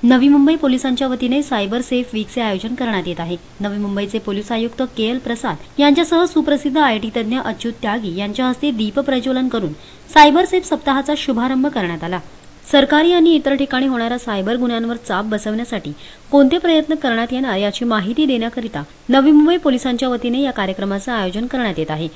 नवी मुंबई पोलिसांच्या वतीने cyber safe वीकचे आयोजन करण्यात येत आहे। नवी मुंबईचे पोलीस आयुक्त KL प्रसाद यांच्यासह सुप्रसिद्ध IT तज्ञ अच्युत त्यागी यांच्या हस्ते दीप प्रज्वलन करून सायबर सेफ सप्ताहाचा शुभारंभ करण्यात आला। सरकारी आणि इतर ठिकाणी होणाऱ्या सायबर गुन्ह्यांवर चाप बसवण्यासाठी कोणते प्रयत्न करण्यात येणार याची माहिती देण्याकरिता नवी मुंबई पोलिसांच्या वतीने या कार्यक्रमाचे आयोजन करण्यात येत आहे।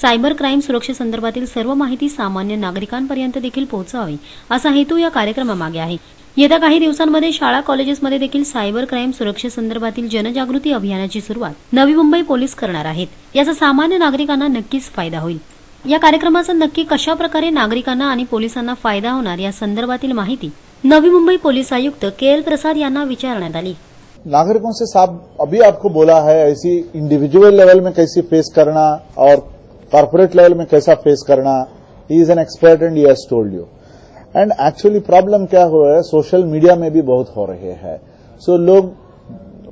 सायबर क्राईम सुरक्षेसंदर्भातील सर्व माहिती सामान्य नागरिकांपर्यंत देखील पोहोचावी असा हेतू या कार्यक्रमामागे आहे। येत्या काही दिवसांमध्ये शाळा कॉलेजेसमध्ये देखील सायबर क्राईम सुरक्षेसंदर्भातील जनजागृती अभियानाची सुरुवात नवी मुंबई पोलीस करणार आहेत। याचा सामान्य नागरिकांना नक्कीच फायदा होईल। या कार्यक्रमाचा नक्की कशा प्रकारे नागरिकांना आणि पोलिसांना फायदा होणार या संदर्भातील माहिती नवी मुंबई पोलीस आयुक्त KL प्रसाद यांना विचारण्यात आली। नागरिकों से साहब अभी आपको बोला है ऐसी इंडिविजुअल लेवल में कैसे फेस करना और कॉर्पोरेट लेवल में कैसा फेस करना, he is an expert and he has told you. End actually problem क्या हो रहा है, सोशल मीडिया में भी बहुत हो रहे हैं। सो लोग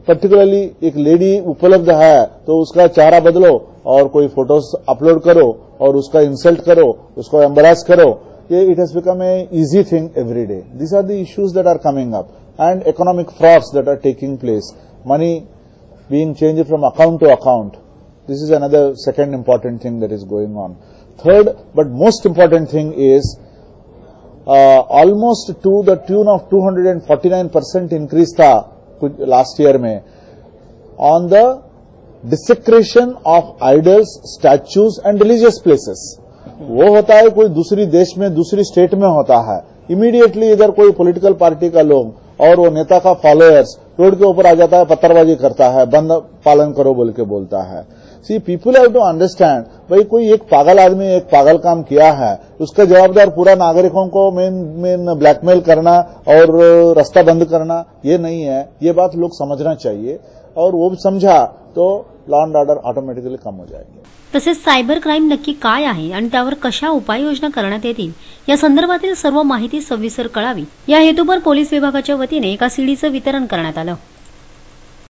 पर्टिकुलरली एक लेडी उपलब्ध है तो उसका चेहरा बदलो और कोई फोटोज अपलोड करो और उसका इंसल्ट करो, उसको एम्बैरेस करो, ये it has become a easy thing every day. These are the issues that are coming up and economic frauds that are taking place, money being changed from account to account. This is another second important thing that is going on. Third, but most important thing is almost to the tune of 249% increase था last year में on the desecration of idols, statues and religious places. वो होता है कोई दूसरी देश में दूसरी स्टेट में होता है, इमीडिएटली इधर कोई पॉलिटिकल पार्टी का लोग और वो नेता का फॉलोअर्स रोड के ऊपर आ जाता है, पत्थरबाजी करता है, बंद पालन करो बोल के बोलता है। See people have to understand, भाई कोई एक पागल आदमी एक पागल काम किया है, उसका जवाबदार पूरा नागरिकों को मेन ब्लैकमेल करना और रास्ता बंद करना ये नहीं है। ये बात लोग समझना चाहिए और वो समझा तो लॉ एंड ऑर्डर ऑटोमॅटिकली कम हो जाएगी। तसेच सायबर क्राईम नक्की काय आहे आणि त्यावर कशा उपाययोजना करण्यात येतील या संदर्भातील सर्व माहिती सविस्तर कळावी या हेतूवर पोलीस विभागाच्या वतीने एका सीडीचं वितरण करण्यात आलं।